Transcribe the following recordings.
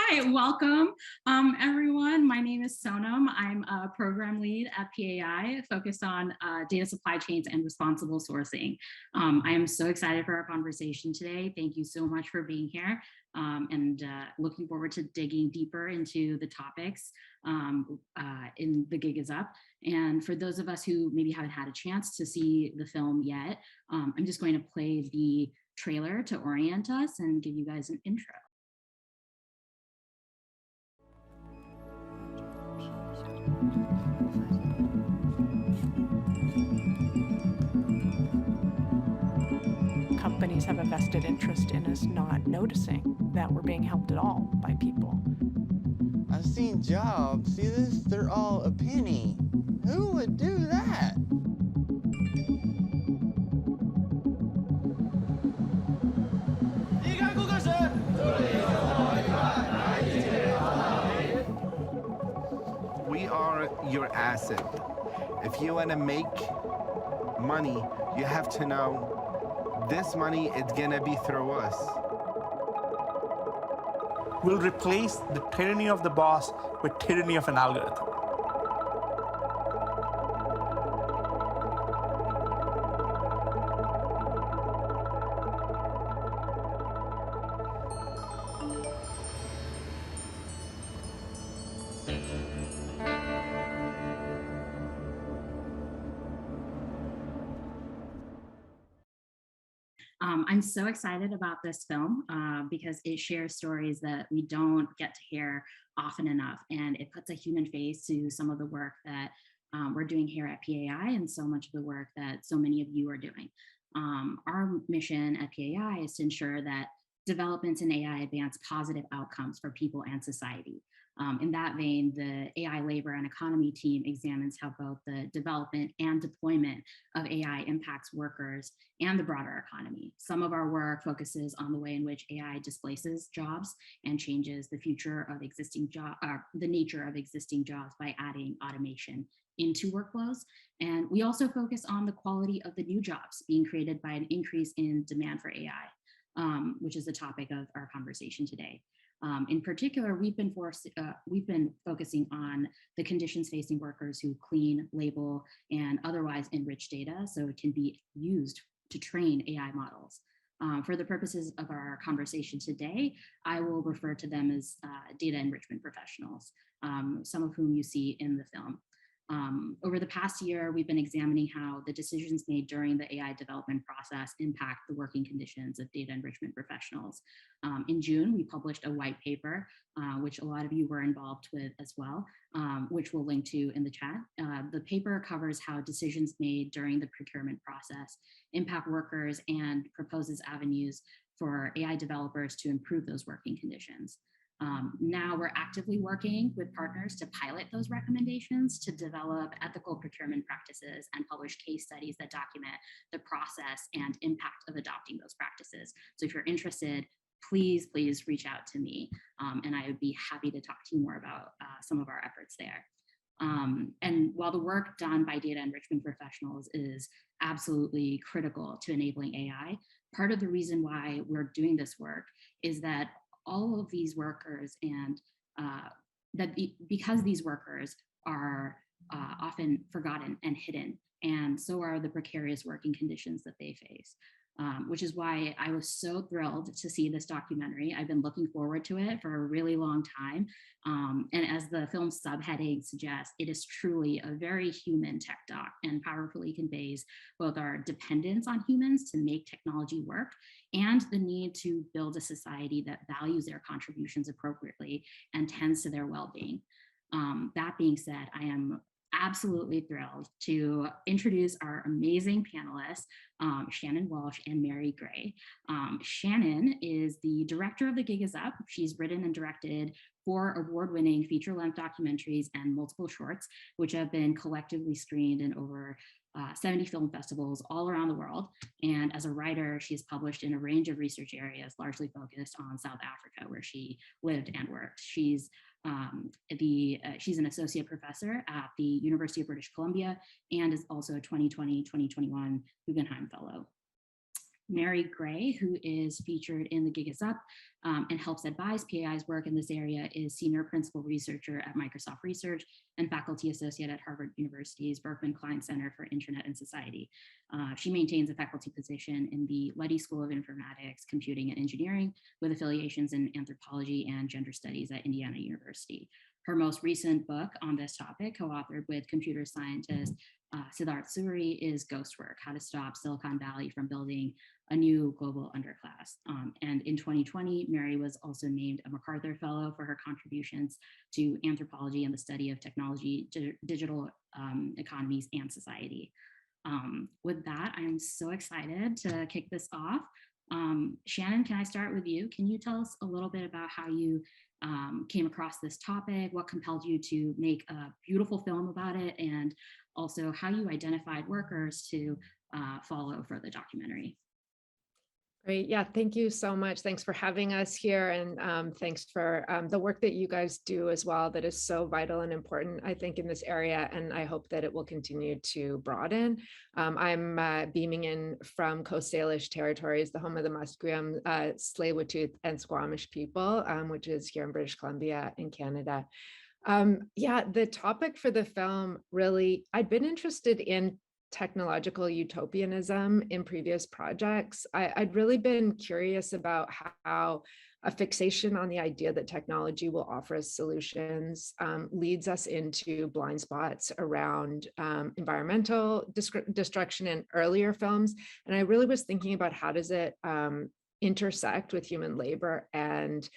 Hi, welcome everyone. My name is Sonam. I'm a program lead at PAI focused on data supply chains and responsible sourcing. I am so excited for our conversation today. Thank you so much for being here and looking forward to digging deeper into the topics in The Gig Is Up. And for those of us who maybe haven't had a chance to see the film yet, I'm just going to play the trailer to orient us and give you guys an intro. Companies have a vested interest in us not noticing that we're being helped at all by people. I've seen jobs, see this? They're all a penny. Who would do that? We are your asset. If you want to make money, you have to know this money is gonna be through us. We'll replace the tyranny of the boss with tyranny of an algorithm. I'm so excited about this film because it shares stories that we don't get to hear often enough, and it puts a human face to some of the work that we're doing here at PAI and so much of the work that so many of you are doing. Our mission at PAI is to ensure that developments in AI advance positive outcomes for people and society. In that vein, the AI labor and economy team examines how both the development and deployment of AI impacts workers and the broader economy. Some of our work focuses on the way in which AI displaces jobs and changes the future of existing the nature of existing jobs by adding automation into workflows. And we also focus on the quality of the new jobs being created by an increase in demand for AI, which is the topic of our conversation today. In particular, we've been focusing on the conditions facing workers who clean, label, and otherwise enrich data so it can be used to train AI models. For the purposes of our conversation today, I will refer to them as data enrichment professionals, some of whom you see in the film. Over the past year, we've been examining how the decisions made during the AI development process impact the working conditions of data enrichment professionals. In June, we published a white paper, which a lot of you were involved with as well, which we'll link to in the chat. The paper covers how decisions made during the procurement process impact workers and proposes avenues for AI developers to improve those working conditions. Now we're actively working with partners to pilot those recommendations to develop ethical procurement practices and publish case studies that document the process and impact of adopting those practices. So if you're interested, please reach out to me and I would be happy to talk to you more about some of our efforts there. And while the work done by data enrichment professionals is absolutely critical to enabling AI, part of the reason why we're doing this work is that all of these workers and because these workers are often forgotten and hidden, and so are the precarious working conditions that they face. Which is why I was so thrilled to see this documentary. I've been looking forward to it for a really long time. And as the film's subheading suggests, it is truly a very human tech doc and powerfully conveys both our dependence on humans to make technology work and the need to build a society that values their contributions appropriately and tends to their well-being. That being said, I am absolutely thrilled to introduce our amazing panelists, Shannon Walsh and Mary Gray. Shannon is the director of The Gig Is Up. She's written and directed 4 award-winning feature-length documentaries and multiple shorts, which have been collectively screened in over 70 film festivals all around the world. And as a writer, she has published in a range of research areas, largely focused on South Africa, where she lived and worked. She's an associate professor at the University of British Columbia and is also a 2020-2021 Guggenheim Fellow. Mary Gray, who is featured in The Gig Is Up and helps advise PAI's work in this area, is Senior Principal Researcher at Microsoft Research and Faculty Associate at Harvard University's Berkman Klein Center for Internet and Society. She maintains a faculty position in the Luddy School of Informatics, Computing and Engineering with affiliations in anthropology and gender studies at Indiana University. Her most recent book on this topic, co-authored with computer scientist Siddharth Suri, is Ghost Work: How to Stop Silicon Valley from Building a New Global Underclass. And in 2020, Mary was also named a MacArthur Fellow for her contributions to anthropology and the study of technology, digital economies, and society. With that, I'm so excited to kick this off. Shannon, can I start with you? Can you tell us a little bit about how you came across this topic, what compelled you to make a beautiful film about it, and also how you identified workers to follow for the documentary? Great. Yeah, thank you so much. Thanks for having us here. And thanks for the work that you guys do as well. That is so vital and important, I think, in this area. And I hope that it will continue to broaden. I'm beaming in from Coast Salish territories, the home of the Musqueam, Tsleil-Waututh, and Squamish people, which is here in British Columbia in Canada. Yeah, the topic for the film, really, I'd been interested in technological utopianism in previous projects. I'd really been curious about how a fixation on the idea that technology will offer us solutions leads us into blind spots around environmental destruction in earlier films. And I really was thinking about how does it intersect with human labor and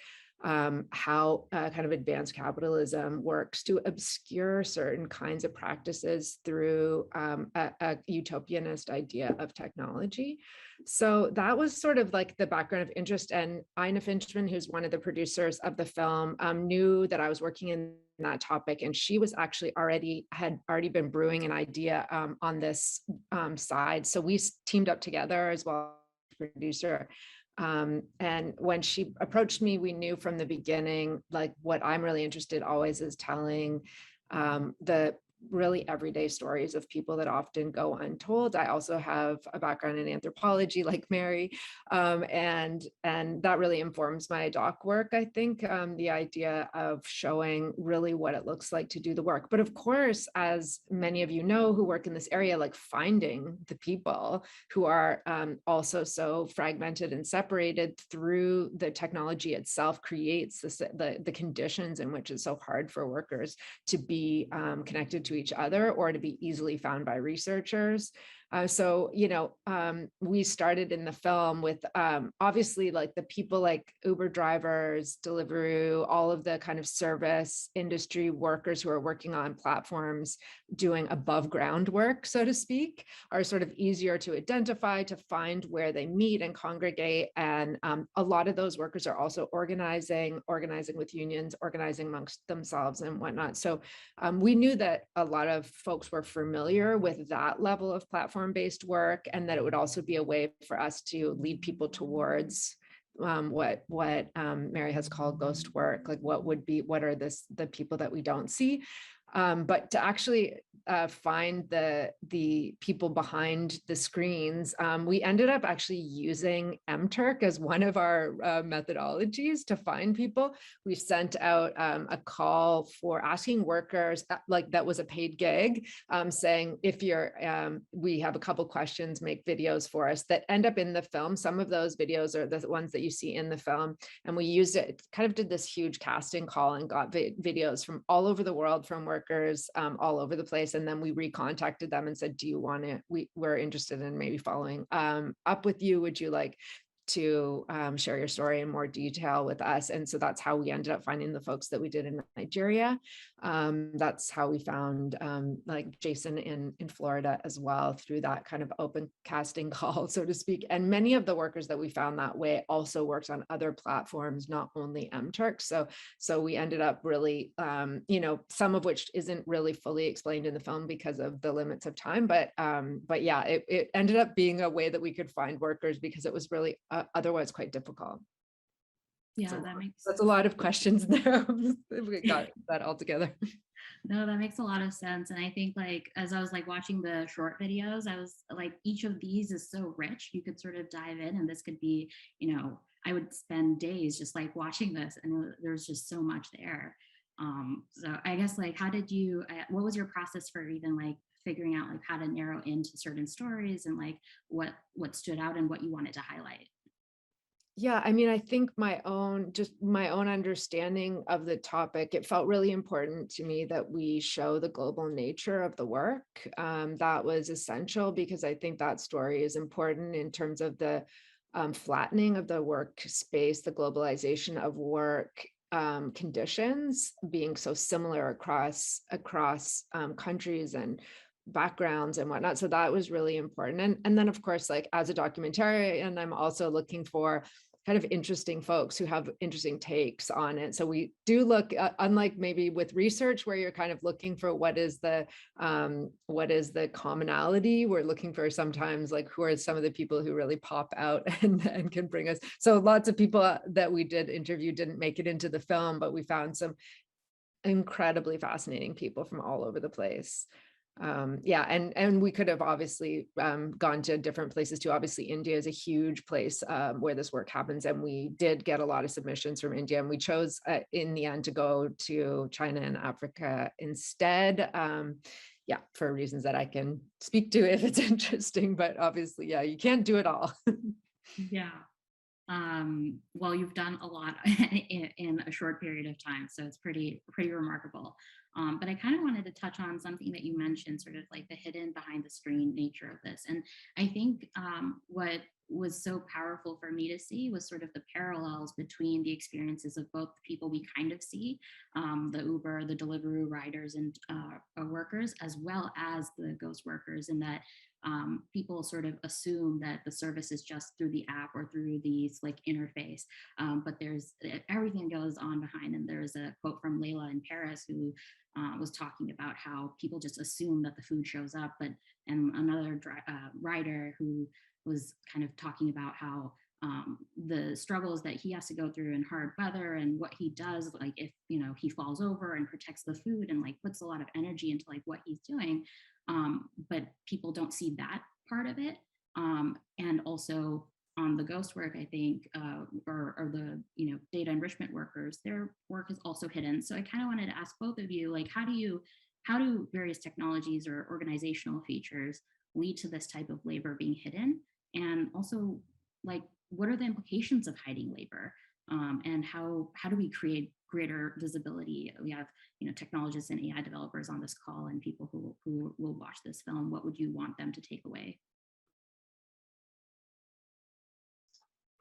how kind of advanced capitalism works to obscure certain kinds of practices through a utopianist idea of technology. So that was sort of like the background of interest. And Ina Finchman, who's one of the producers of the film, knew that I was working in that topic, and she was actually had already been brewing an idea on this side. So we teamed up together as well as producer. And when she approached me, we knew from the beginning, like what I'm really interested always is telling the really everyday stories of people that often go untold. I also have a background in anthropology like Mary, and that really informs my doc work, I think, the idea of showing really what it looks like to do the work. But of course, as many of you know who work in this area, like finding the people who are also so fragmented and separated through the technology itself creates the conditions in which it's so hard for workers to be connected to each other or to be easily found by researchers. So, we started in the film with obviously like the people like Uber drivers, Deliveroo, all of the kind of service industry workers who are working on platforms doing above ground work, so to speak, are sort of easier to identify, to find where they meet and congregate. And a lot of those workers are also organizing with unions, organizing amongst themselves and whatnot. So we knew that a lot of folks were familiar with that level of platform-based work, and that it would also be a way for us to lead people towards what Mary has called ghost work, like what are the people that we don't see. But to actually find the people behind the screens, we ended up actually using MTurk as one of our methodologies to find people. We sent out a call for asking workers, like that was a paid gig, saying if we have a couple questions, make videos for us that end up in the film. Some of those videos are the ones that you see in the film. And we used it, kind of did this huge casting call and got videos from all over the world from workers all over the place. And then we recontacted them and said, do you want to, we're interested in maybe following up with you. Would you like to share your story in more detail with us? And so that's how we ended up finding the folks that we did in Nigeria. That's how we found like Jason in Florida as well, through that kind of open casting call, so to speak. And many of the workers that we found that way also worked on other platforms, not only MTurk. So we ended up really, some of which isn't really fully explained in the film because of the limits of time. But yeah, it ended up being a way that we could find workers because it was really otherwise quite difficult. Yeah, that makes That's a lot of questions there. We got that all together. no, that makes a lot of sense. And I think like as I was like watching the short videos, I was like, each of these is so rich. You could sort of dive in, and this could be, I would spend days just like watching this, and there's just so much there. So I guess like how did you what was your process for even like figuring out like how to narrow into certain stories, and like what stood out and what you wanted to highlight? Yeah, I mean, I think my own understanding of the topic, it felt really important to me that we show the global nature of the work. That was essential because I think that story is important in terms of the flattening of the workspace, the globalization of work conditions being so similar across countries and backgrounds and whatnot. So that was really important. And then of course, like as a documentarian, I'm also looking for kind of interesting folks who have interesting takes on it. So we do look, unlike maybe with research where you're kind of looking for what is the commonality, we're looking for sometimes like who are some of the people who really pop out and can bring us. So lots of people that we did interview didn't make it into the film, but we found some incredibly fascinating people from all over the place. Yeah, and we could have obviously gone to different places too. Obviously, India is a huge place where this work happens, and we did get a lot of submissions from India, and we chose in the end to go to China and Africa instead. Yeah, for reasons that I can speak to if it's interesting, but obviously, yeah, you can't do it all. Yeah. Well, you've done a lot in a short period of time, so it's pretty remarkable. But I kind of wanted to touch on something that you mentioned, sort of like the hidden behind the screen nature of this. And I think what was so powerful for me to see was sort of the parallels between the experiences of both the people we kind of see, the Uber, the Deliveroo riders and workers, as well as the ghost workers, in that people sort of assume that the service is just through the app or through these like interface, but there's everything goes on behind. And there's a quote from Layla in Paris who was talking about how people just assume that the food shows up, and another writer who was kind of talking about how the struggles that he has to go through in hard weather, and what he does, like if he falls over and protects the food and like puts a lot of energy into like what he's doing, but people don't see that part of it. And also on the ghost work, I think, or the data enrichment workers, their work is also hidden. So I kind of wanted to ask both of you, like, how do various technologies or organizational features lead to this type of labor being hidden? And also, like, what are the implications of hiding labor? And how do we create greater visibility? We have technologists and AI developers on this call, and people who will watch this film. What would you want them to take away?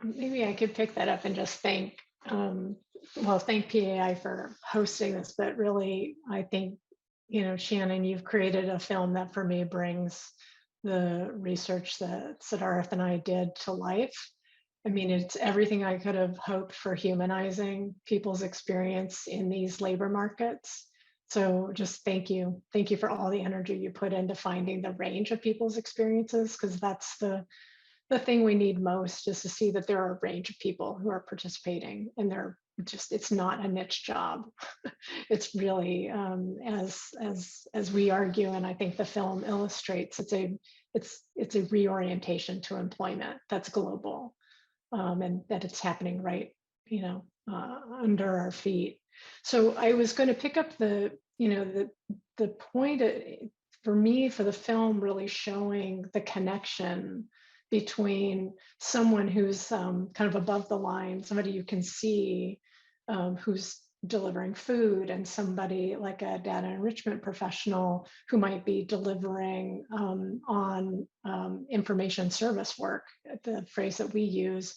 Maybe I could pick that up and just thank PAI for hosting this, but really, I think, Shannon, you've created a film that for me brings the research that Siddharth and I did to life. I mean, it's everything I could have hoped for humanizing people's experience in these labor markets. So just thank you. Thank you for all the energy you put into finding the range of people's experiences, because that's the thing we need most, is to see that there are a range of people who are participating, and it's not a niche job. It's really, as we argue, and I think the film illustrates, it's a reorientation to employment that's global, and that it's happening right, under our feet. So I was going to pick up the point for me, for the film really showing the connection between someone who's kind of above the line, somebody you can see, who's delivering food, and somebody like a data enrichment professional who might be delivering on information service work, the phrase that we use.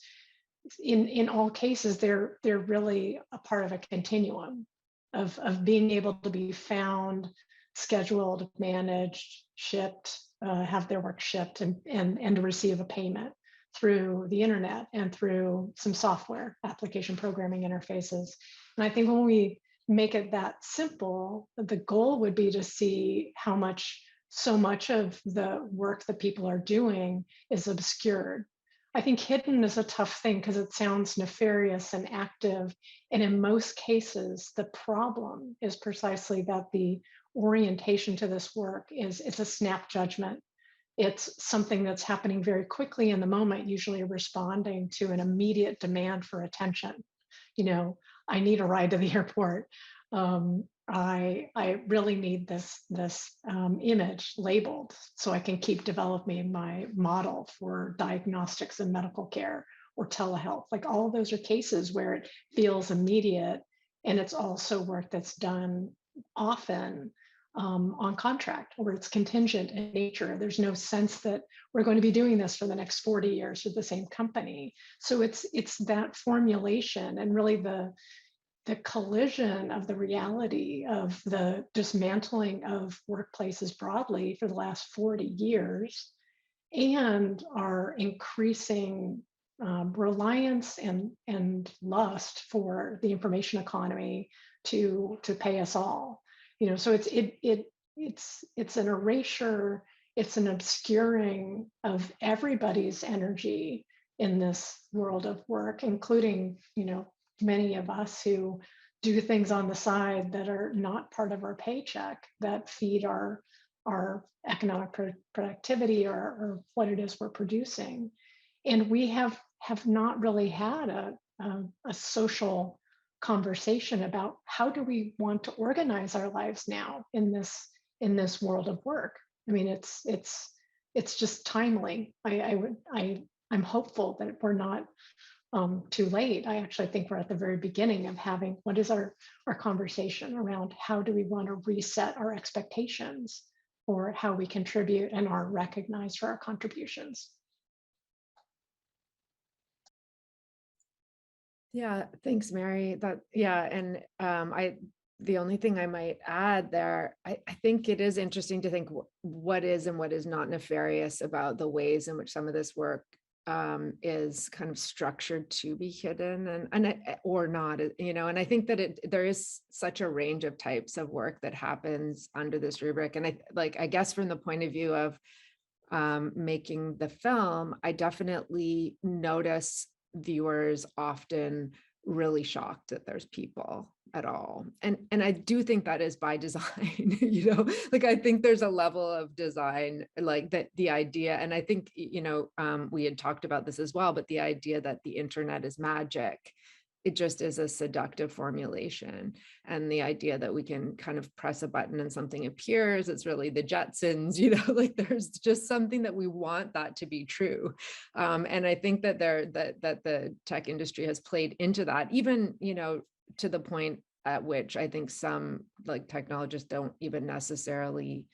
In all cases, they're really a part of a continuum of being able to be found, scheduled, managed, shipped, have their work shipped, and to receive a payment through the internet and through some software application programming interfaces. And I think when we make it that simple, the goal would be to see so much of the work that people are doing is obscured. I think hidden is a tough thing because it sounds nefarious and active. And in most cases, the problem is precisely that the orientation to this work is it's a snap judgment. It's something that's happening very quickly in the moment, usually responding to an immediate demand for attention. You know, I need a ride to the airport. I really need this image labeled so I can keep developing my model for diagnostics and medical care or telehealth. Like all of those are cases where it feels immediate, and it's also work that's done often on contract, where it's contingent in nature. There's no sense that we're going to be doing this for the next 40 years with the same company. So it's that formulation and really the collision of the reality of the dismantling of workplaces broadly for the last 40 years and our increasing reliance and lust for the information economy to pay us all. You know, so it's an erasure, it's an obscuring of everybody's energy in this world of work, including, you know, many of us who do things on the side that are not part of our paycheck that feed our economic productivity or what it is we're producing. And we have not really had a social conversation about how do we want to organize our lives now in this world of work. I mean, it's just timely. I'm hopeful that we're not too late. I actually think we're at the very beginning of having what is our conversation around how do we want to reset our expectations for how we contribute and are recognized for our contributions. Yeah, thanks, Mary. And the only thing I might add there, I think it is interesting to think what is and what is not nefarious about the ways in which some of this work is kind of structured to be hidden and or not, you know. And I think that there is such a range of types of work that happens under this rubric. And I guess from the point of view of making the film, I definitely notice viewers often really shocked that there's people at all. And I do think that is by design, you know, like I think there's a level of design like that, the idea, and I think, you know, we had talked about this as well, but the idea that the internet is magic, it just is a seductive formulation. And the idea that we can kind of press a button and something appears, it's really the Jetsons, you know, like there's just something that we want that to be true. And I think that that the tech industry has played into that, even, you know, to the point at which I think some like technologists don't even necessarily,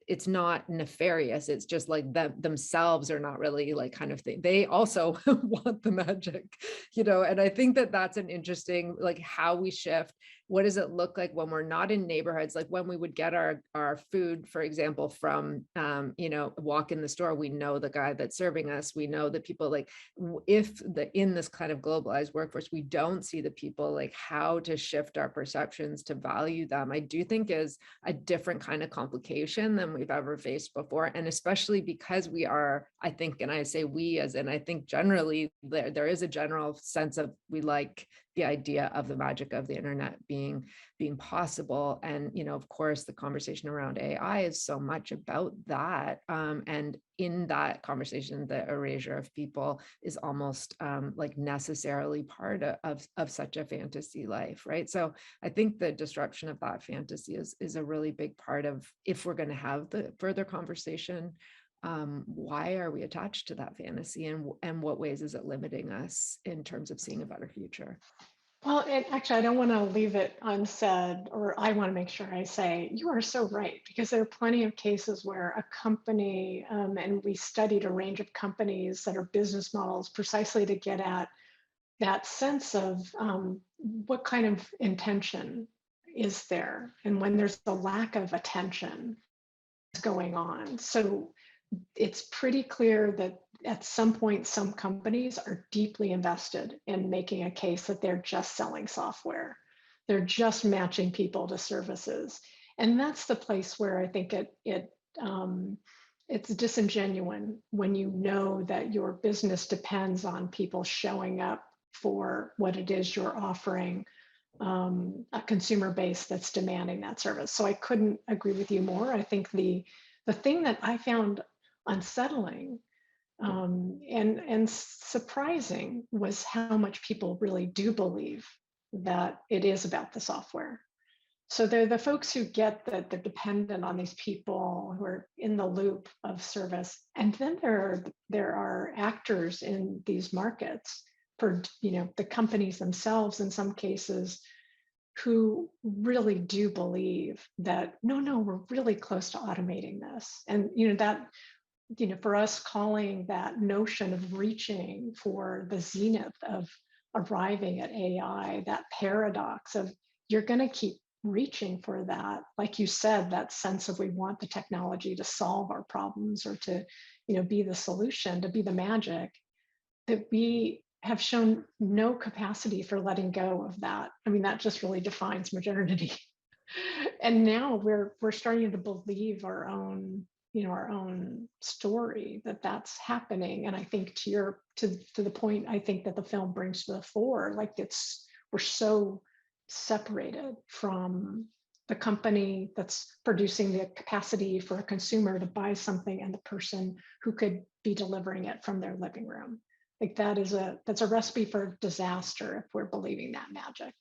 it's not nefarious. It's just like themselves are not really like kind of thing. They also want the magic, you know, and I think that that's an interesting, like how we shift. What does it look like when we're not in neighborhoods? Like when we would get our food, for example, from, you know, walk in the store, we know the guy that's serving us. We know the people, like if in this kind of globalized workforce, we don't see the people, like how to shift our perceptions to value them, I do think is a different kind of complication than we've ever faced before. And especially because we are, I think, and I say we as in, I think generally there is a general sense of we like the idea of the magic of the internet being possible. And, you know, of course, the conversation around AI is so much about that. And in that conversation, the erasure of people is almost like necessarily part of such a fantasy life, right? So I think the disruption of that fantasy is a really big part of, if we're going to have the further conversation, why are we attached to that fantasy, and what ways is it limiting us in terms of seeing a better future? Well, and actually, I don't want to leave it unsaid, or I want to make sure I say you are so right, because there are plenty of cases where a company, and we studied a range of companies that are business models precisely to get at that sense of what kind of intention is there, and when there's a lack of attention going on. So it's pretty clear that at some point, some companies are deeply invested in making a case that they're just selling software. They're just matching people to services. And that's the place where I think it's disingenuous when you know that your business depends on people showing up for what it is you're offering, a consumer base that's demanding that service. So I couldn't agree with you more. I think the thing that I found unsettling and surprising was how much people really do believe that it is about the software. So they're the folks who get that they're dependent on these people who are in the loop of service. And then there are actors in these markets for, you know, the companies themselves in some cases who really do believe that no, we're really close to automating this. And you know that, you know, for us calling that notion of reaching for the zenith of arriving at AI, that paradox of you're going to keep reaching for that, like you said, that sense of we want the technology to solve our problems or to, you know, be the solution, to be the magic, that we have shown no capacity for letting go of that. I mean, that just really defines modernity. And now we're starting to believe our own, you know, our own story that that's happening. And I think to the point I think that the film brings to the fore, like we're so separated from the company that's producing the capacity for a consumer to buy something and the person who could be delivering it from their living room. Like that's a recipe for disaster if we're believing that magic.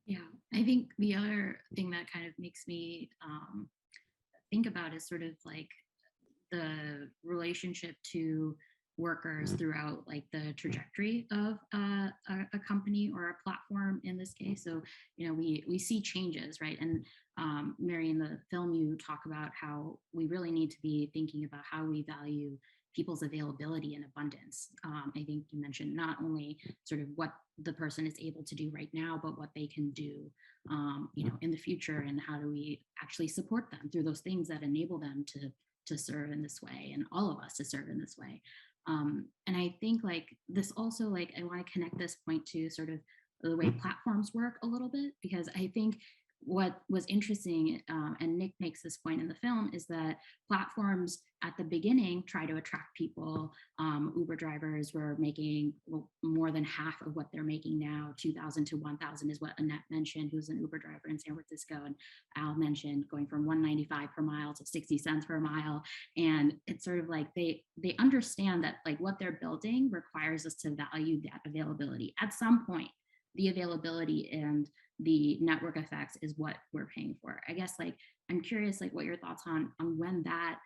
Yeah, I think the other thing that kind of makes me think about is sort of like the relationship to workers throughout like the trajectory of a company or a platform in this case. So, you know, we see changes, right? And Mary, in the film, you talk about how we really need to be thinking about how we value people's availability and abundance. I think you mentioned not only sort of what the person is able to do right now, but what they can do, you know, in the future, and how do we actually support them through those things that enable them to serve in this way, and all of us to serve in this way. And I think like this also, like I want to connect this point to sort of the way platforms work a little bit, because I think what was interesting, and Nick makes this point in the film, is that platforms at the beginning try to attract people. Uber drivers were making more than half of what they're making now. 2,000 to 1,000 is what Annette mentioned, who's an Uber driver in San Francisco, and Al mentioned going from 195 per mile to 60 cents per mile. And it's sort of like they understand that like what they're building requires us to value that availability. At some point, the availability and the network effects is what we're paying for. I guess like I'm curious like what your thoughts on when that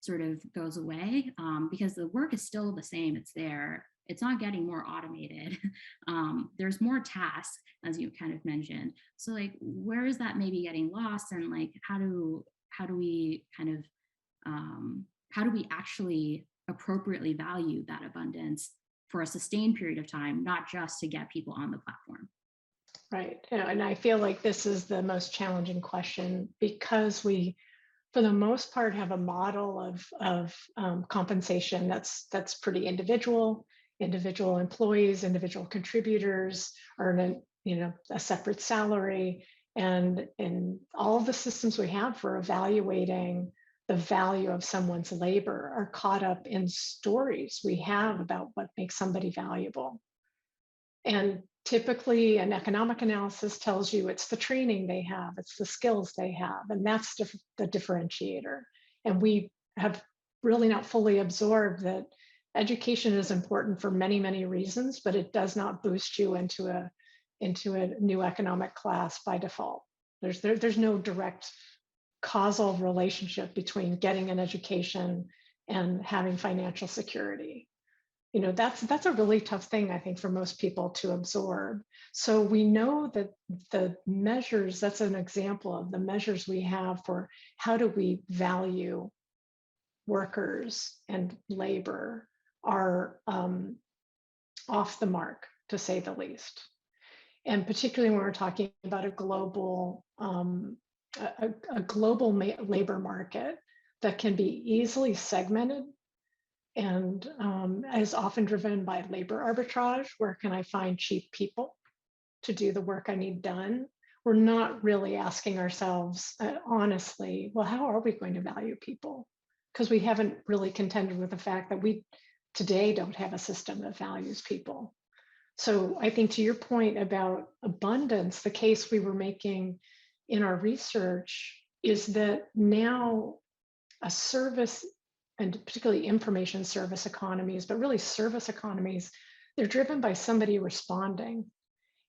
sort of goes away, because the work is still the same. It's there. It's not getting more automated. There's more tasks, as you kind of mentioned. So like where is that maybe getting lost, and like how do we kind of how do we actually appropriately value that abundance for a sustained period of time, not just to get people on the platform? Right. And I feel like this is the most challenging question because we, for the most part, have a model of compensation that's pretty individual. Individual employees, individual contributors earn a separate salary, and all of the systems we have for evaluating the value of someone's labor are caught up in stories we have about what makes somebody valuable. And typically an economic analysis tells you it's the training they have, it's the skills they have, and that's the differentiator. And we have really not fully absorbed that education is important for many, many reasons, but it does not boost you into a new economic class by default. There's no direct causal relationship between getting an education and having financial security. You know, that's a really tough thing, I think, for most people to absorb. So we know that the measures, that's an example of the measures we have for how do we value workers and labor are off the mark, to say the least. And particularly when we're talking about a global labor market that can be easily segmented and is often driven by labor arbitrage. Where can I find cheap people to do the work I need done? we're not really asking ourselves honestly, well, how are we going to value people? Because we haven't really contended with the fact that we today don't have a system that values people. So I think to your point about abundance, the case we were making in our research is that now a service, and particularly information service economies, but really service economies, they're driven by somebody responding.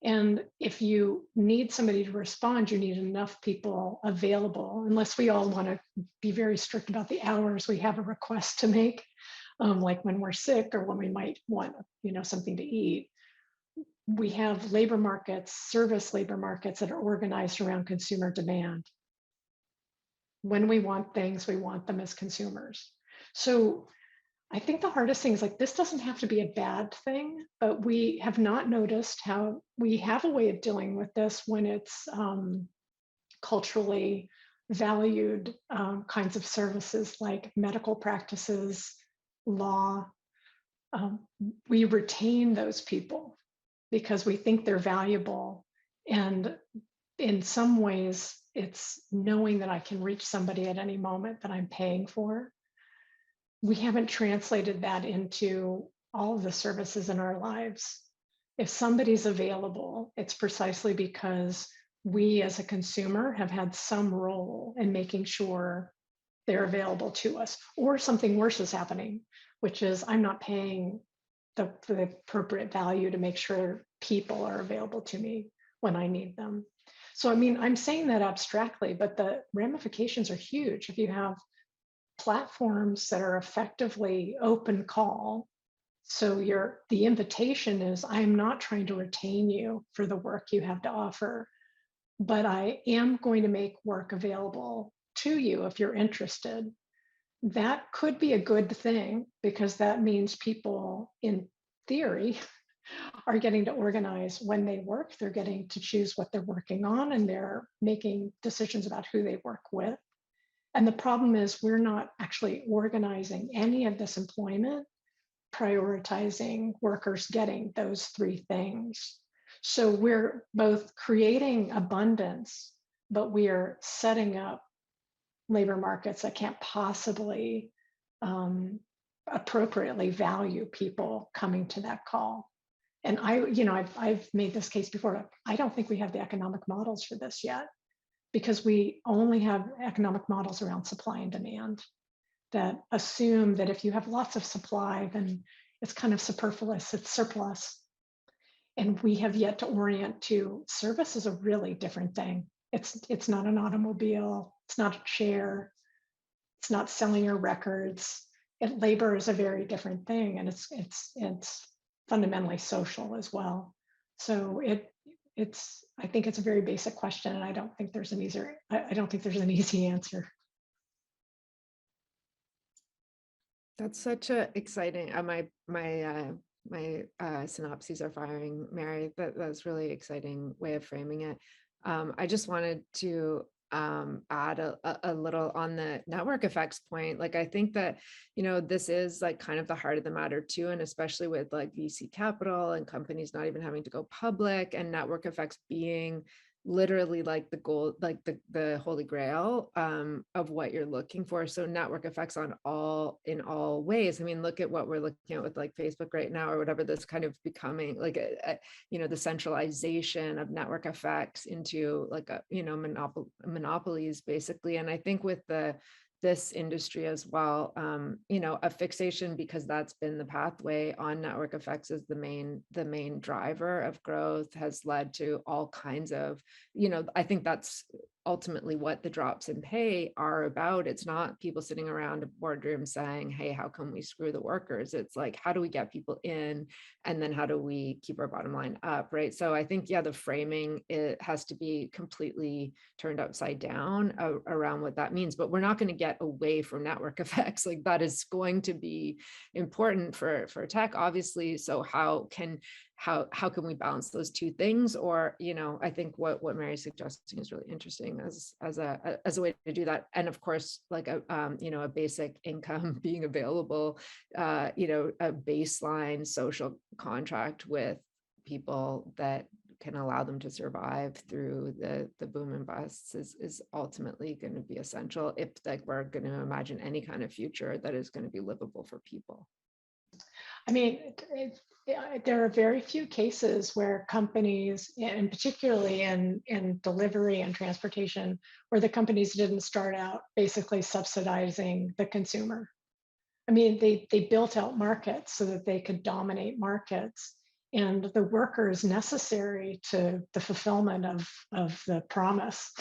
And if you need somebody to respond, you need enough people available, unless we all want to be very strict about the hours we have a request to make, like when we're sick or when we might want, something to eat. We have labor markets, service labor markets that are organized around consumer demand. When we want things, we want them as consumers. So I think the hardest thing is like, this doesn't have to be a bad thing, but we have not noticed how we have a way of dealing with this when it's culturally valued kinds of services like medical practices, law. We retain those people because we think they're valuable. And in some ways, it's knowing that I can reach somebody at any moment that I'm paying for. We haven't translated that into all of the services in our lives. If somebody's available, it's precisely because we as a consumer have had some role in making sure they're available to us, or something worse is happening, which is I'm not paying the appropriate value to make sure people are available to me when I need them. So, I mean, I'm saying that abstractly, but the ramifications are huge. If you have platforms that are effectively open call, so the invitation is, I'm not trying to retain you for the work you have to offer, but I am going to make work available to you if you're interested. That could be a good thing because that means people, in theory, are getting to organize when they work. They're getting to choose what they're working on, and they're making decisions about who they work with. And the problem is we're not actually organizing any of this employment, prioritizing workers getting those three things. So we're both creating abundance, but we are setting up labor markets that can't possibly appropriately value people coming to that call. And I've made this case before. I don't think we have the economic models for this yet, because we only have economic models around supply and demand that assume that if you have lots of supply, then it's kind of superfluous, it's surplus. And we have yet to orient to service is a really different thing. It's not an automobile, it's not a chair, it's not selling your records. Labor is a very different thing, and it's fundamentally social as well. So I think it's a very basic question, and I don't think there's an easy answer. That's such a exciting. My synopses are firing, Mary. That's really exciting way of framing it. I just wanted to add a little on the network effects point. Like, I think that, this is like kind of the heart of the matter too, and especially with like VC capital and companies not even having to go public, and network effects being literally like the goal, like the holy grail of what you're looking for. So network effects in all ways. I mean, look at what we're looking at with like Facebook right now, or whatever, this kind of becoming like the centralization of network effects into like monopolies basically. And I think with this industry as well, a fixation, because that's been the pathway on network effects as the main driver of growth, has led to all kinds of, I think that's ultimately what the drops in pay are about. It's not people sitting around a boardroom saying, hey, how can we screw the workers? It's like, how do we get people in? And then how do we keep our bottom line up, right? So I think, the framing, it has to be completely turned upside down around what that means. But we're not going to get away from network effects. Like, that is going to be important for tech, obviously. So how can we balance those two things? Or, I think what Mary's suggesting is really interesting as a way to do that. And of course, like a basic income being available, a baseline social contract with people that can allow them to survive through the boom and busts is ultimately going to be essential if like we're going to imagine any kind of future that is going to be livable for people. I mean, there are very few cases where companies, and particularly in delivery and transportation, where the companies didn't start out basically subsidizing the consumer. I mean, they built out markets so that they could dominate markets, and the workers necessary to the fulfillment of the promise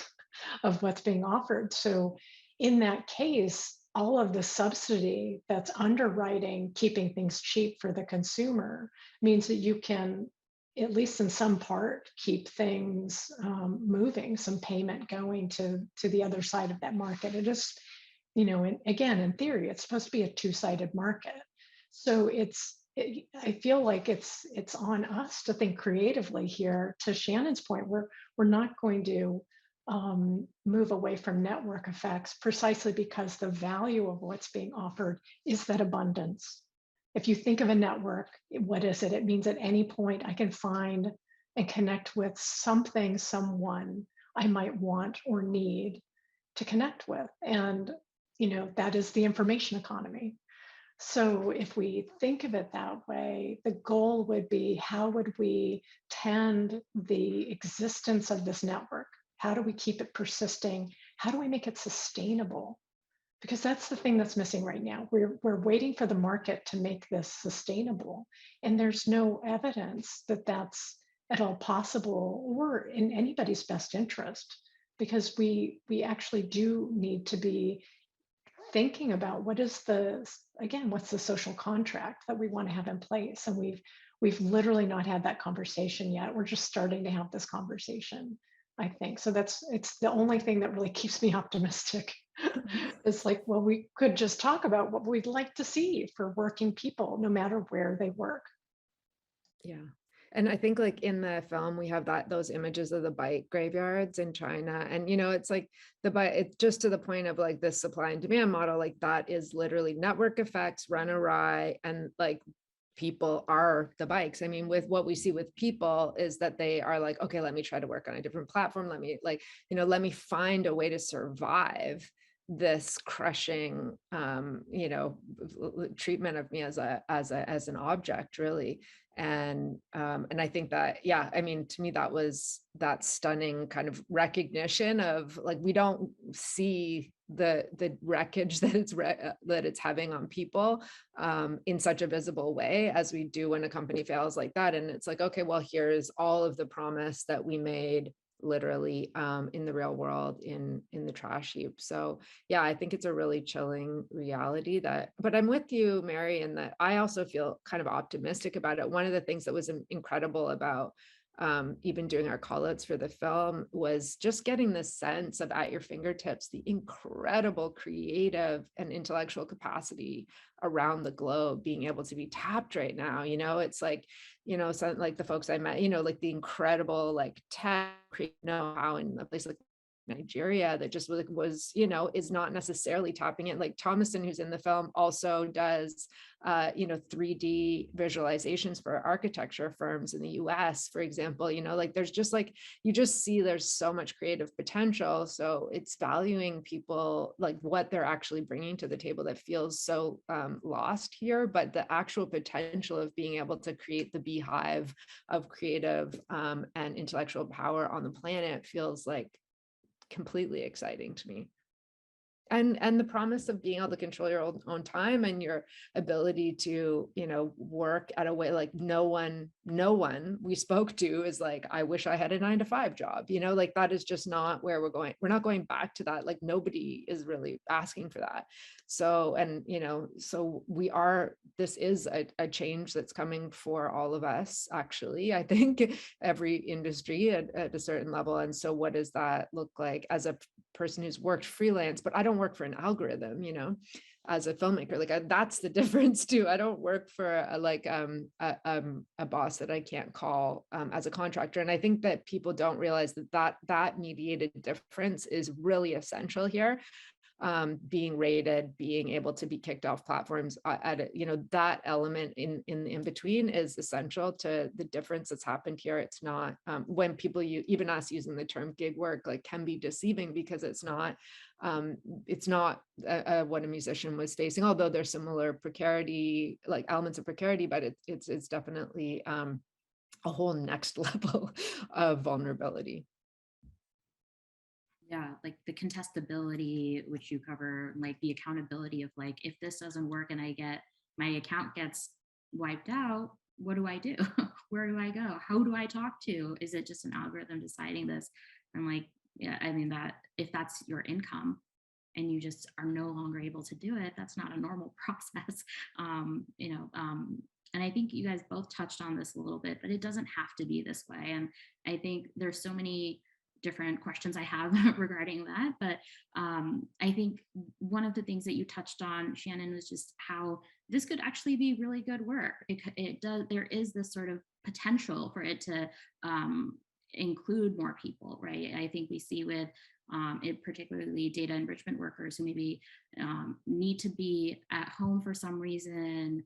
of what's being offered. So in that case, all of the subsidy that's underwriting keeping things cheap for the consumer means that you can, at least in some part, keep things moving, some payment going to the other side of that market. It is, you know, and again, in theory, it's supposed to be a two-sided market. So I feel like it's on us to think creatively here. To Shannon's point, we're not going to move away from network effects precisely because the value of what's being offered is that abundance. If you think of a network, what is it? It means at any point I can find and connect with something, someone I might want or need to connect with. And, you know, that is the information economy. So if we think of it that way, the goal would be, how would we tend the existence of this network? How do we keep it persisting? How do we make it sustainable? Because that's the thing that's missing right now. We're waiting for the market to make this sustainable. And there's no evidence that that's at all possible or in anybody's best interest, because we actually do need to be thinking about what's the social contract that we want to have in place. And we've literally not had that conversation yet. We're just starting to have this conversation, I think. So it's the only thing that really keeps me optimistic. It's like, well, we could just talk about what we'd like to see for working people, no matter where they work. Yeah. And I think like in the film, we have those images of the bike graveyards in China. And, you know, it's like it's just to the point of like this supply and demand model, like that is literally network effects run awry, and like people are the bikes. I mean, with what we see with people is that they are like, okay, let me try to work on a different platform. Let me find a way to survive this crushing, treatment of me as an object, really. And I think that, yeah, I mean, to me, that was that stunning kind of recognition of like, we don't see the wreckage that it's having on people in such a visible way as we do when a company fails like that. And it's like, okay, well, here's all of the promise that we made literally in the real world in the trash heap. So yeah, I think it's a really chilling reality but I'm with you, Mary, in that I also feel kind of optimistic about it. One of the things that was incredible about even doing our call-outs for the film was just getting the sense of, at your fingertips, the incredible creative and intellectual capacity around the globe being able to be tapped right now. You know, it's like, you know, so like the folks I met, you know, like the incredible like tech know-how in a place like Nigeria that just was, you know, is not necessarily tapping it. Like Thomason, who's in the film, also does 3D visualizations for architecture firms in the US, for example. You know, like there's just like, you just see there's so much creative potential. So it's valuing people, like what they're actually bringing to the table that feels so lost here, but the actual potential of being able to create the beehive of creative and intellectual power on the planet feels like completely exciting to me. And the promise of being able to control your own time and your ability to, you know, work at a way like no one we spoke to is like, I wish I had a 9-to-5 job, you know, like that is just not where we're going. We're not going back to that. Like nobody is really asking for that. So, and, you know, so this is a change that's coming for all of us, actually, I think every industry at a certain level. And so what does that look like as a person who's worked freelance, but I don't work for an algorithm, you know, as a filmmaker, like that's the difference too. I don't work for a boss that I can't call as a contractor. And I think that people don't realize that mediated difference is really essential here. being rated, being able to be kicked off platforms, that element in between is essential to the difference that's happened here. It's not when people even us using the term gig work like can be deceiving because it's not what a musician was facing, although there's similar precarity, like elements of precarity, but it's definitely a whole next level of vulnerability. Yeah, like the contestability, which you cover, like the accountability of like, if this doesn't work and my account gets wiped out, what do I do? Where do I go? How do I talk to? Is it just an algorithm deciding this? And like, yeah, I mean that if that's your income and you just are no longer able to do it, that's not a normal process. And I think you guys both touched on this a little bit, but it doesn't have to be this way. And I think there's so many different questions I have regarding that. But I think one of the things that you touched on, Shannon, was just how this could actually be really good work. It does. There is this sort of potential for it to include more people, right? I think we see with it, particularly data enrichment workers who maybe need to be at home for some reason,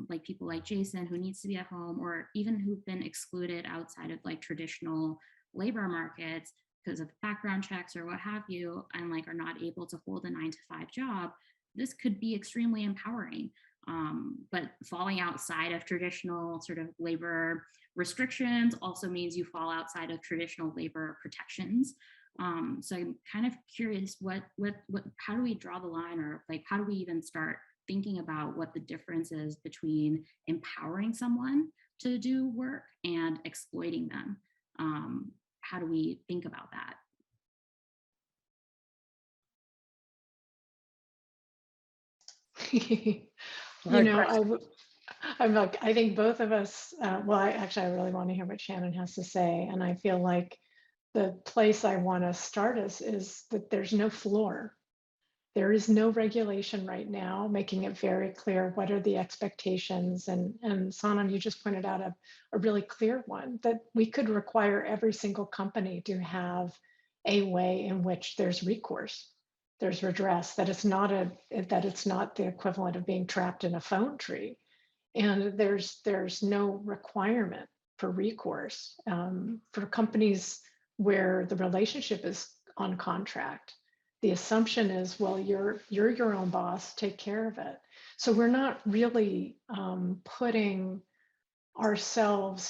like people like Jason who needs to be at home, or even who've been excluded outside of like traditional labor markets because of background checks or what have you, and like are not able to hold a 9-to-5 job. This could be extremely empowering. But falling outside of traditional sort of labor restrictions also means you fall outside of traditional labor protections. So I'm kind of curious, how do we draw the line, or like how do we even start thinking about what the difference is between empowering someone to do work and exploiting them? How do we think about that? I think both of us, I really want to hear what Shannon has to say. And I feel like the place I want to start is that there's no floor. There is no regulation right now, making it very clear what are the expectations. And Sonam, you just pointed out a really clear one, that we could require every single company to have a way in which there's recourse, there's redress, that it's not the equivalent of being trapped in a phone tree. And there's no requirement for recourse for companies where the relationship is on contract. The assumption is, well, you're your own boss, take care of it. So we're not really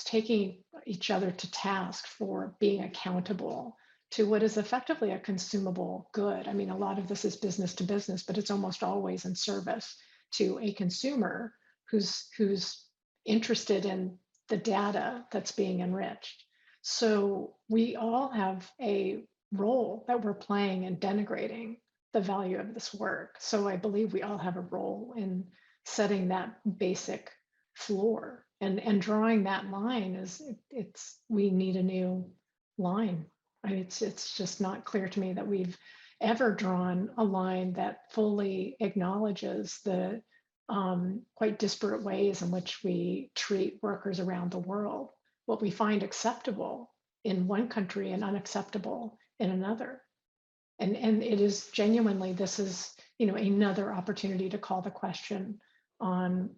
taking each other to task for being accountable to what is effectively a consumable good. I mean, a lot of this is business to business, but it's almost always in service to a consumer who's interested in the data that's being enriched. So we all have a role that we're playing in denigrating the value of this work. So I believe we all have a role in setting that basic floor, and drawing that line we need a new line. I mean, it's just not clear to me that we've ever drawn a line that fully acknowledges the quite disparate ways in which we treat workers around the world. What we find acceptable in one country and unacceptable in another. And it is genuinely, this is, another opportunity to call the question on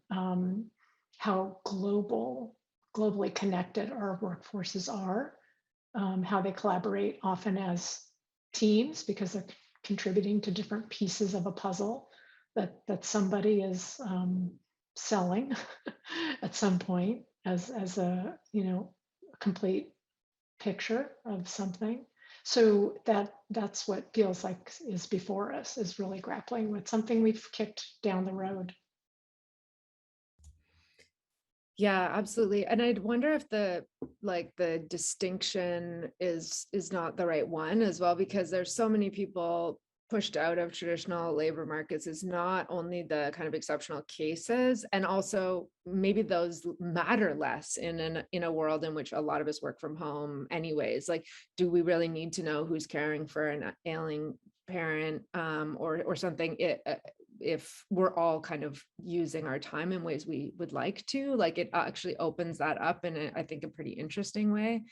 how globally connected our workforces are, how they collaborate often as teams because they're contributing to different pieces of a puzzle that somebody is selling at some point as a complete picture of something. So that's what feels like is before us, is really grappling with something we've kicked down the road. Yeah, absolutely. And I'd wonder if the distinction is not the right one as well, because there's so many people pushed out of traditional labor markets. Is not only the kind of exceptional cases, and also maybe those matter less in a world in which a lot of us work from home anyways. Like, do we really need to know who's caring for an ailing parent or something? If we're all kind of using our time in ways we would like to, like, it actually opens that up in I think a pretty interesting way,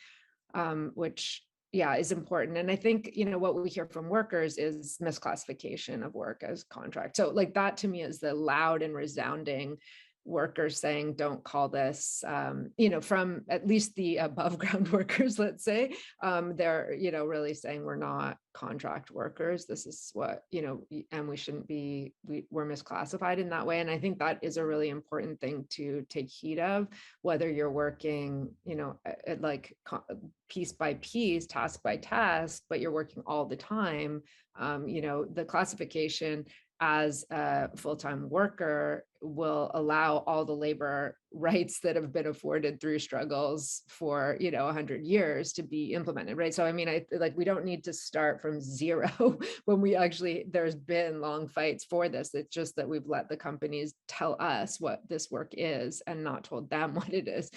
which yeah, is important. And I think, what we hear from workers is misclassification of work as contract. So like that to me is the loud and resounding workers saying, don't call this, from at least the above ground workers, let's say, they're, really saying we're not contract workers. This is what, and we shouldn't be, we're misclassified in that way. And I think that is a really important thing to take heed of, whether you're working, like piece by piece, task by task, but you're working all the time. The classification as a full-time worker will allow all the labor rights that have been afforded through struggles for 100 years to be implemented, right? So I mean, we don't need to start from zero when there's been long fights for this. It's just that we've let the companies tell us what this work is and not told them what it is.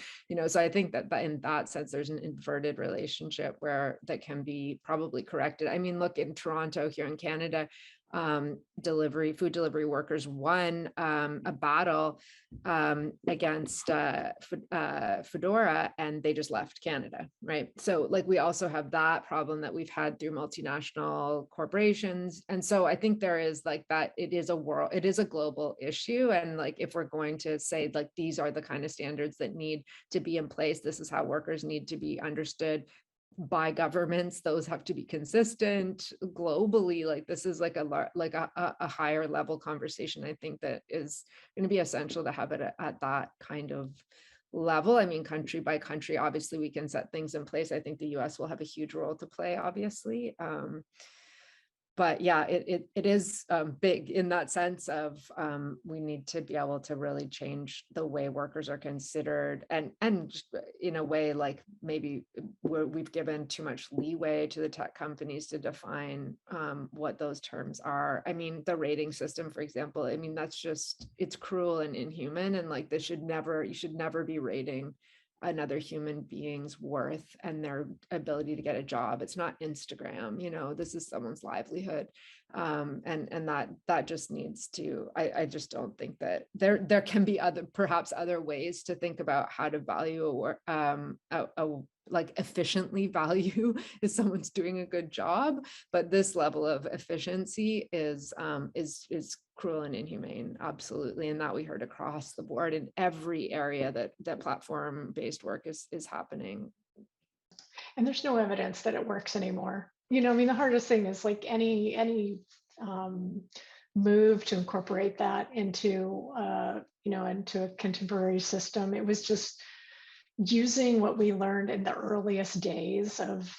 So I think that in that sense there's an inverted relationship where that can be probably corrected. I mean, look, in Toronto here in Canada, food delivery workers won a battle against Fedora, and they just left Canada, right? So like we also have that problem that we've had through multinational corporations. And so I think there is like that, it is a global issue. And like if we're going to say like these are the kind of standards that need to be in place, this is how workers need to be understood by governments, those have to be consistent globally. Like this is like a higher level conversation. I think that is going to be essential to have it at that kind of level. I mean, country by country, obviously we can set things in place. I think the US will have a huge role to play, obviously. But yeah, it is big in that sense of we need to be able to really change the way workers are considered, and in a way like maybe we've given too much leeway to the tech companies to define what those terms are. I mean, the rating system, for example, I mean, it's cruel and inhuman, and like you should never be rating another human being's worth and their ability to get a job. It's not Instagram, this is someone's livelihood. And that just needs to, I just don't think that there can be perhaps other ways to think about how to value like efficiently value if someone's doing a good job. But this level of efficiency is cruel and inhumane, absolutely. And that we heard across the board in every area that platform-based work is happening. And there's no evidence that it works anymore. I mean, the hardest thing is like any move to incorporate that into into a contemporary system. It was just using what we learned in the earliest days of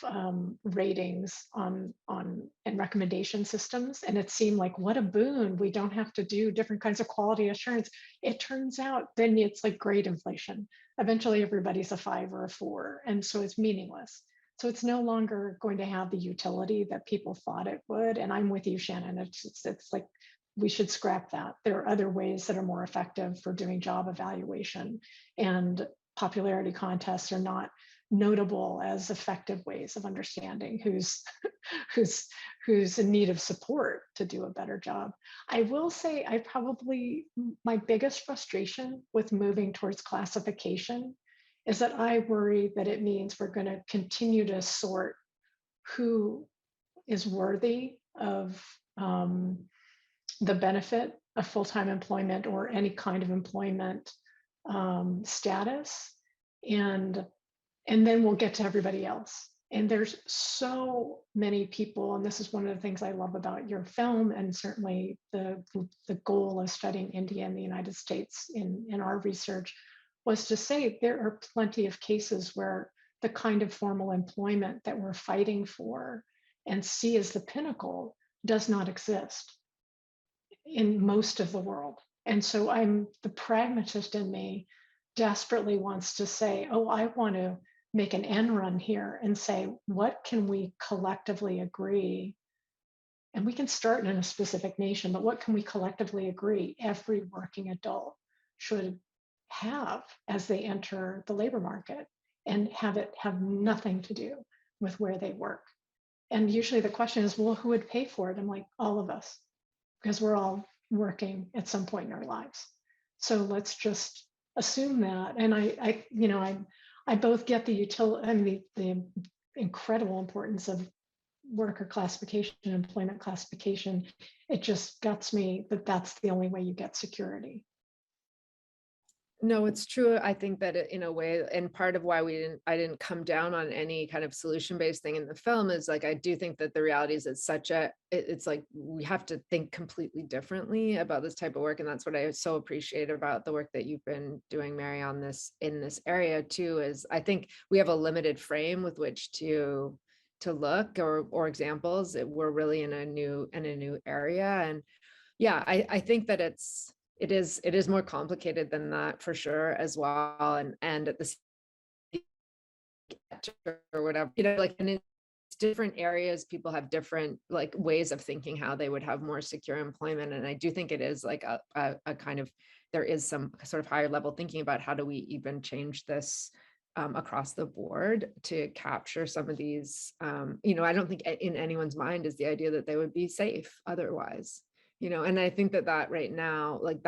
ratings on and recommendation systems, and it seemed like what a boon. We don't have to do different kinds of quality assurance. It turns out then it's like grade inflation. Eventually, everybody's a 5 or a 4, and so it's meaningless. So it's no longer going to have the utility that people thought it would. And I'm with you, Shannon. It's like we should scrap that. There are other ways that are more effective for doing job evaluation, and popularity contests are not notable as effective ways of understanding who's in need of support to do a better job. I will say my biggest frustration with moving towards classification is that I worry that it means we're going to continue to sort who is worthy of the benefit of full-time employment or any kind of employment status, and then we'll get to everybody else. And there's so many people, and this is one of the things I love about your film, and certainly the goal of studying India and the United States in our research was to say there are plenty of cases where the kind of formal employment that we're fighting for and see as the pinnacle does not exist in most of the world. And so the pragmatist in me desperately wants to say, oh, I want to make an end run here and say, what can we collectively agree? And we can start in a specific nation, but what can we collectively agree every working adult should have as they enter the labor market, and have it have nothing to do with where they work? And usually the question is, well, who would pay for it? I'm like, all of us, because we're all working at some point in our lives. So let's just assume that. And I both get the utility, I mean, the incredible importance of worker classification, employment classification. It just guts me that that's the only way you get security. No, it's true. I think that in a way, and part of why I didn't come down on any kind of solution-based thing in the film is like, I do think that the reality is it's like we have to think completely differently about this type of work. And that's what I so appreciate about the work that you've been doing, Mary, in this area too, is I think we have a limited frame with which to look or examples. We're really in a new area. And yeah, I think that it is more complicated than that for sure as well. And at the or whatever, like in different areas, people have different like ways of thinking how they would have more secure employment. And I do think it is like a kind of, there is some sort of higher level thinking about how do we even change this across the board to capture some of these, I don't think in anyone's mind is the idea that they would be safe otherwise. And I think that right now, like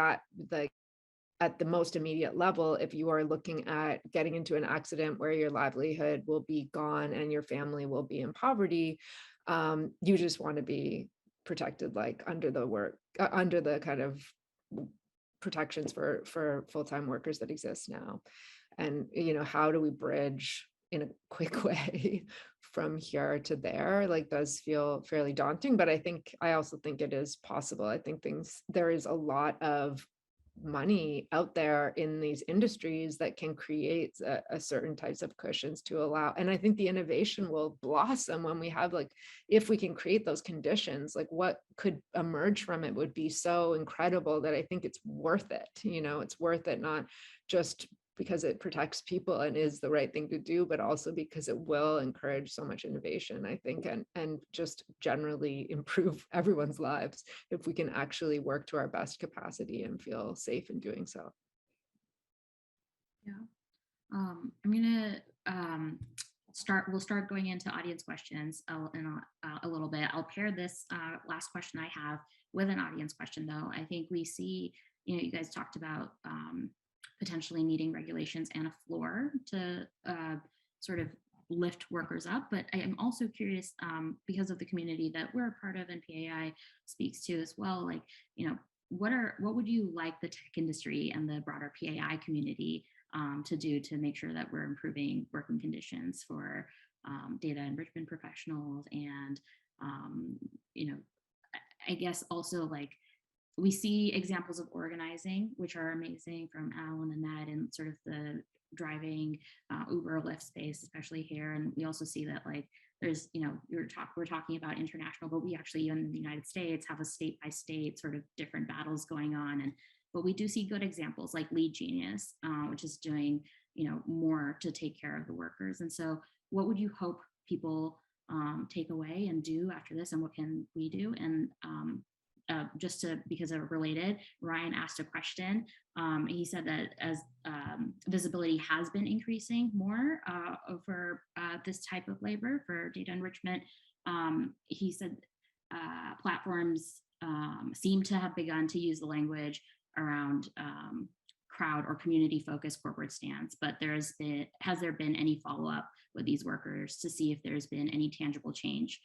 at the most immediate level, if you are looking at getting into an accident where your livelihood will be gone and your family will be in poverty, you just want to be protected, like under the kind of protections for full-time workers that exist now. And, how do we bridge in a quick way from here to there, like does feel fairly daunting, but I also think it is possible. I think there is a lot of money out there in these industries that can create a certain types of cushions to allow. And I think the innovation will blossom when we have if we can create those conditions, like what could emerge from it would be so incredible that I think it's worth it. It's worth it, not just because it protects people and is the right thing to do, but also because it will encourage so much innovation, I think, and just generally improve everyone's lives if we can actually work to our best capacity and feel safe in doing so. Yeah. I'm gonna we'll start going into audience questions in a little bit. I'll pair this last question I have with an audience question though. I think we see, you guys talked about potentially needing regulations and a floor to sort of lift workers up. But I am also curious, because of the community that we're a part of and PAI speaks to as well, like, what would you like the tech industry and the broader PAI community to do to make sure that we're improving working conditions for data enrichment professionals? And, I guess also like, we see examples of organizing, which are amazing from Alan and Ned and sort of the driving Uber Lyft space, especially here. And we also see that like there's, we're talking about international, but we actually in the United States have a state by state sort of different battles going on. But we do see good examples like Lead Genius, which is doing, more to take care of the workers. And so what would you hope people take away and do after this, and what can we do? And because they're related, Ryan asked a question. He said that as visibility has been increasing more for this type of labor for data enrichment, he said platforms seem to have begun to use the language around crowd or community focused corporate stance, but has there been any follow-up with these workers to see if there's been any tangible change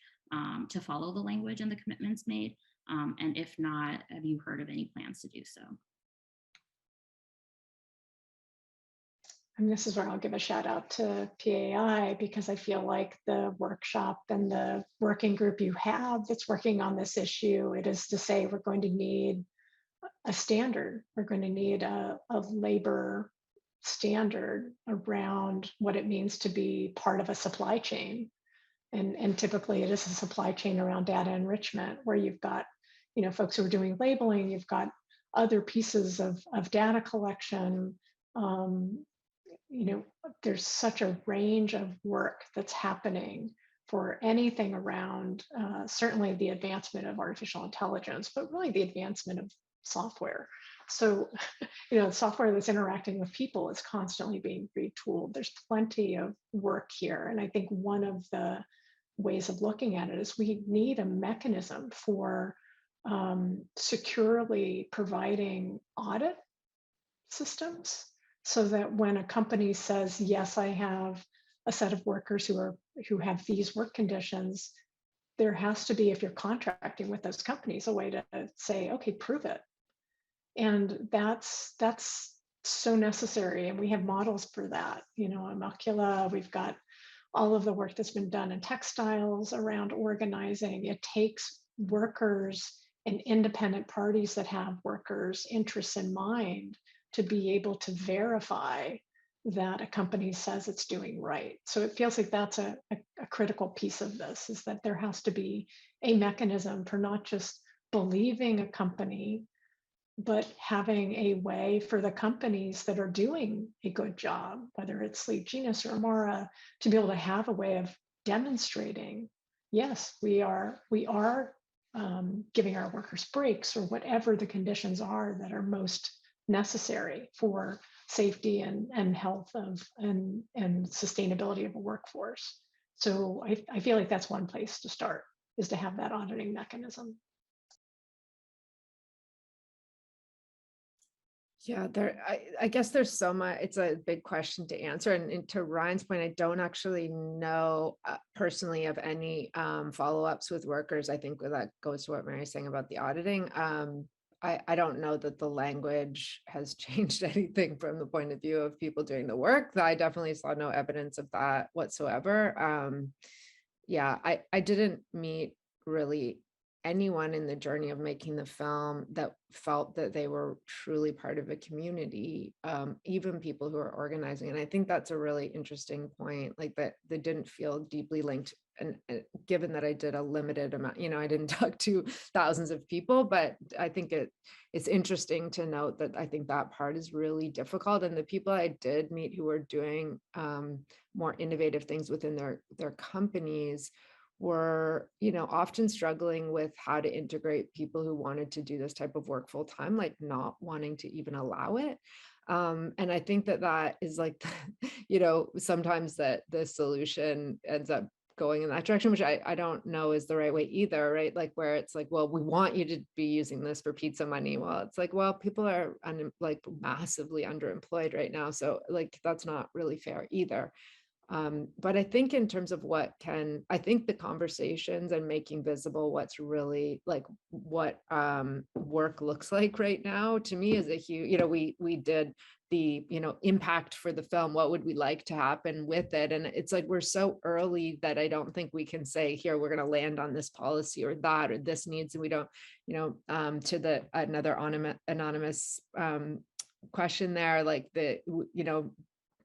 to follow the language and the commitments made? And if not, have you heard of any plans to do so? And this is where I'll give a shout out to PAI, because I feel like the workshop and the working group you have that's working on this issue, it is to say we're going to need a standard. We're going to need a labor standard around what it means to be part of a supply chain. And typically it is a supply chain around data enrichment, where you've got folks who are doing labeling, you've got other pieces of data collection. There's such a range of work that's happening for anything around certainly the advancement of artificial intelligence, but really the advancement of software. So, software that's interacting with people is constantly being retooled. There's plenty of work here. And I think one of the ways of looking at it is we need a mechanism for securely providing audit systems, so that when a company says, yes, I have a set of workers who have these work conditions, there has to be, if you're contracting with those companies, a way to say, okay, prove it. And that's so necessary. And we have models for that. You know, Immaculata, we've got all of the work that's been done in textiles around organizing. It takes workers and independent parties that have workers' interests in mind to be able to verify that a company says it's doing right. So it feels like that's a critical piece of this, is that there has to be a mechanism for not just believing a company, but having a way for the companies that are doing a good job, whether it's Sleep Genius or Amara, to be able to have a way of demonstrating, yes, we are giving our workers breaks, or whatever the conditions are that are most necessary for safety and health of and sustainability of a workforce. So I feel like that's one place to start, is to have that auditing mechanism. Yeah, I guess there's so much, it's a big question to answer. And to Ryan's point, I don't actually know personally of any follow-ups with workers. I think that goes to what Mary's saying about the auditing. I don't know that the language has changed anything from the point of view of people doing the work. I definitely saw no evidence of that whatsoever. Yeah, I didn't meet really anyone in the journey of making the film that felt that they were truly part of a community, even people who are organizing. And I think that's a really interesting point, like that they didn't feel deeply linked. And given that I did a limited amount, you know, I didn't talk to thousands of people, but I think it's interesting to note that I think that part is really difficult. And the people I did meet who were doing more innovative things within their companies were, you know, often struggling with how to integrate people who wanted to do this type of work full time, like not wanting to even allow it. And I think that is like, you know, sometimes that the solution ends up going in that direction, which I don't know is the right way either, right? Like where it's like, well, we want you to be using this for pizza money. Well, it's like, well, people are like massively underemployed right now. So like, that's not really fair either. But I think in terms of I think the conversations and making visible what's really like what work looks like right now, to me is a huge, you know, we did the, you know, impact for the film, what would we like to happen with it? And it's like, we're so early that I don't think we can say, here, we're going to land on this policy or that, or this needs, and we don't, you know, to another anonymous question there, like you know,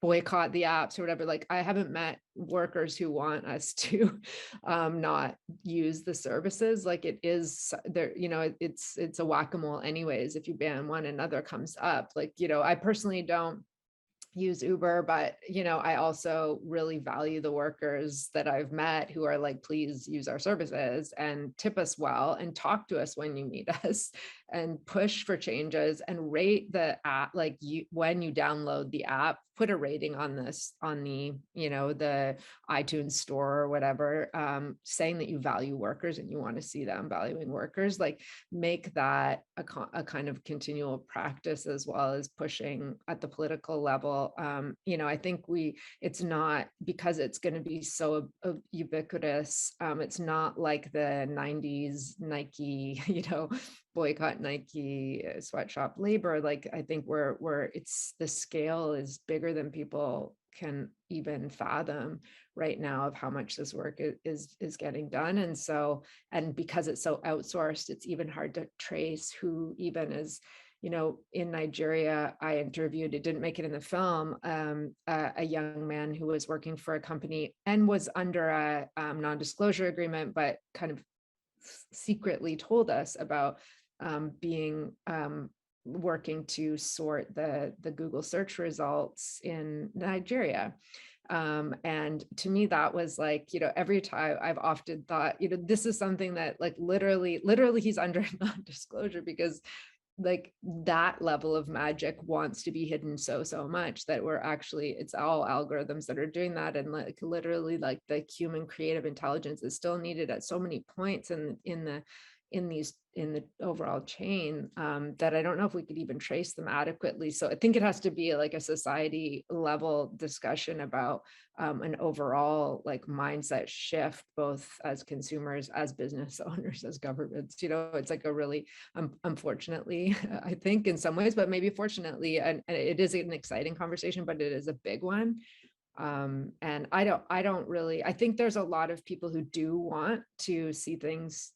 boycott the apps or whatever. Like I haven't met workers who want us to not use the services. Like it is there, you know, it's a whack-a-mole anyways. If you ban one, another comes up. Like, you know, I personally don't use Uber, but you know, I also really value the workers that I've met who are like, please use our services and tip us well and talk to us when you meet us and push for changes and rate the app. Like when you download the app, put a rating on this, on the, you know, the iTunes store or whatever, saying that you value workers and you want to see them valuing workers. Like make that a kind of continual practice, as well as pushing at the political level. You know, I think it's not, because it's going to be so ubiquitous. It's not like the 90s Nike, you know, boycott Nike sweatshop labor. Like I think it's the scale is bigger than people can even fathom right now of how much this work is getting done. And so, and because it's so outsourced, it's even hard to trace who even is, you know. In Nigeria, I interviewed, it didn't make it in the film, a young man who was working for a company and was under a non-disclosure agreement, but kind of secretly told us about working to sort the Google search results in Nigeria. And to me, that was like, you know, every time I've often thought, you know, this is something that like literally he's under non-disclosure, because like that level of magic wants to be hidden so much that it's all algorithms that are doing that. And like literally like the human creative intelligence is still needed at so many points in the in the overall chain, that I don't know if we could even trace them adequately. So I think it has to be like a society level discussion about an overall like mindset shift, both as consumers, as business owners, as governments. It's like a really, unfortunately, I think in some ways, but maybe fortunately, and it is an exciting conversation, but it is a big one. And I don't really, I think there's a lot of people who do want to see things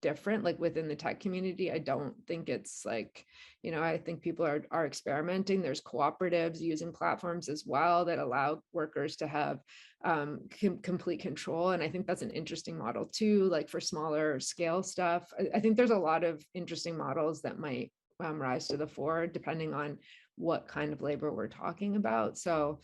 different, like within the tech community. I don't think it's like, I think people are experimenting. There's cooperatives using platforms as well that allow workers to have complete control. And I think that's an interesting model too, like for smaller scale stuff. I think there's a lot of interesting models that might rise to the fore, depending on what kind of labor we're talking about. So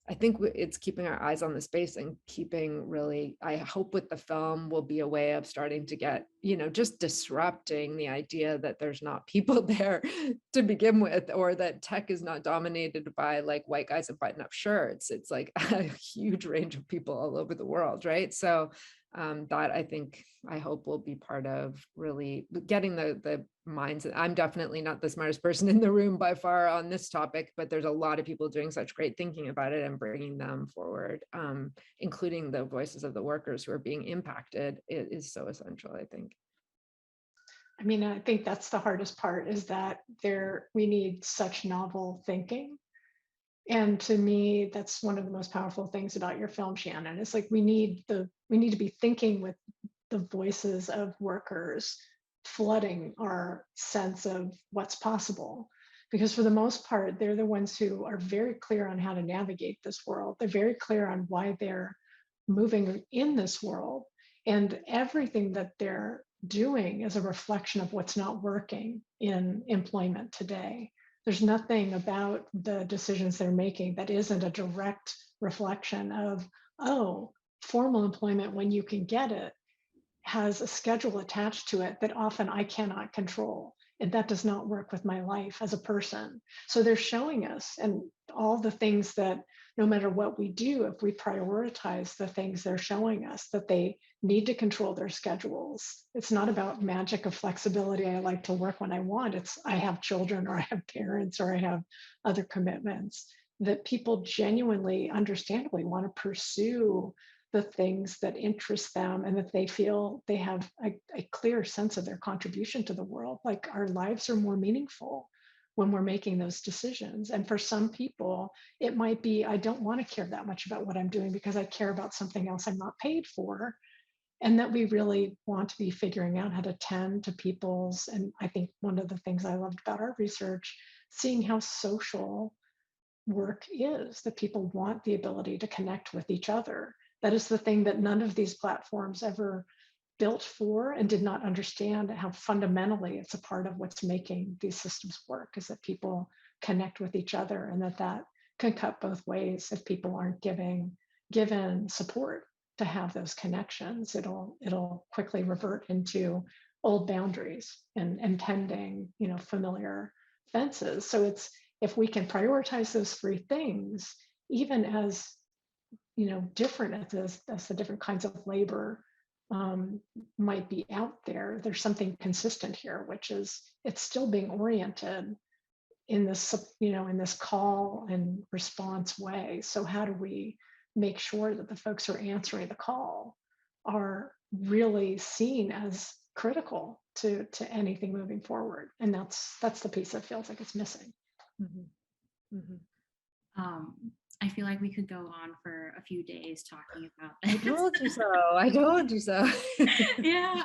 I think it's keeping our eyes on the space and keeping really, I hope with the film will be a way of starting to get, just disrupting the idea that there's not people there to begin with, or that tech is not dominated by like white guys in button-up shirts. It's like a huge range of people all over the world, right? So that I hope will be part of really getting the minds. I'm definitely not the smartest person in the room by far on this topic, but there's a lot of people doing such great thinking about it and bringing them forward, including the voices of the workers who are being impacted. It is so essential, I think. I mean, I think that's the hardest part, is that we need such novel thinking. And to me, that's one of the most powerful things about your film, Shannon. It's like we need to be thinking with the voices of workers flooding our sense of what's possible. Because for the most part, they're the ones who are very clear on how to navigate this world. They're very clear on why they're moving in this world. And everything that they're doing is a reflection of what's not working in employment today. There's nothing about the decisions they're making that isn't a direct reflection of, oh, formal employment, when you can get it, has a schedule attached to it that often I cannot control. And that does not work with my life as a person. So they're showing us, and all the things that no matter what we do, if we prioritize the things they're showing us, that they need to control their schedules. It's not about magic of flexibility. I like to work when I want. It's I have children, or I have parents, or I have other commitments, that people genuinely, understandably want to pursue the things that interest them, and that they feel they have a clear sense of their contribution to the world. Like our lives are more meaningful when we're making those decisions. And for some people, it might be, I don't want to care that much about what I'm doing because I care about something else I'm not paid for. And that we really want to be figuring out how to tend to people's, and I think one of the things I loved about our research, seeing how social work is, that people want the ability to connect with each other. That is the thing that none of these platforms ever built for, and did not understand how fundamentally it's a part of what's making these systems work, is that people connect with each other, and that can cut both ways. If people aren't given support to have those connections, it'll quickly revert into old boundaries and tending, familiar fences. So it's, if we can prioritize those three things, even as different as the different kinds of labor might be out there, there's something consistent here, which is it's still being oriented in this, in this call and response way. So how do we make sure that the folks who are answering the call are really seen as critical to anything moving forward? And that's the piece that feels like it's missing. Mm-hmm. Mm-hmm. I feel like we could go on for a few days talking about this. I told you so. Yeah.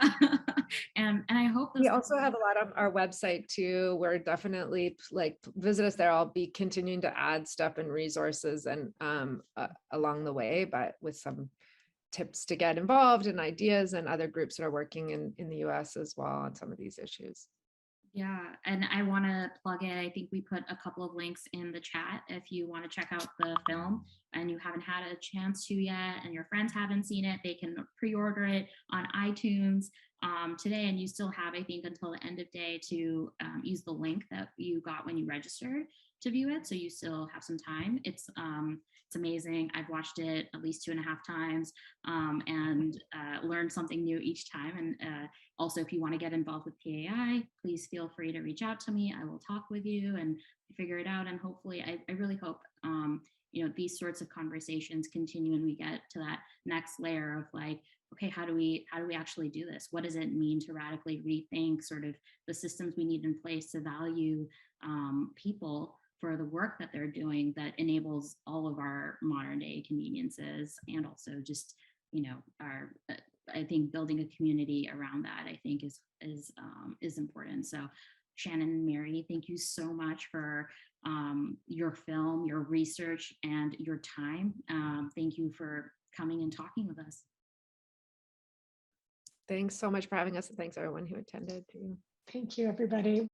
And I hope we also have a lot on our website too. We're definitely like, visit us there. I'll be continuing to add stuff and resources and along the way, but with some tips to get involved and ideas, and other groups that are working in the US as well on some of these issues. Yeah, and I want to plug it. I think we put a couple of links in the chat if you want to check out the film and you haven't had a chance to yet, and your friends haven't seen it, they can pre-order it on iTunes today, and you still have, I think, until the end of day to use the link that you got when you registered to view it, so you still have some time. It's It's amazing. I've watched it at least 2.5 times and learned something new each time. And also, if you want to get involved with PAI, please feel free to reach out to me. I will talk with you and figure it out. And hopefully, I really hope these sorts of conversations continue and we get to that next layer of like, okay, how do we actually do this? What does it mean to radically rethink sort of the systems we need in place to value people for the work that they're doing that enables all of our modern day conveniences, and also just, our, I think building a community around that, I think is important. So Shannon and Mary, thank you so much for your film, your research, and your time. Thank you for coming and talking with us. Thanks so much for having us, and thanks everyone who attended too. Thank you, everybody.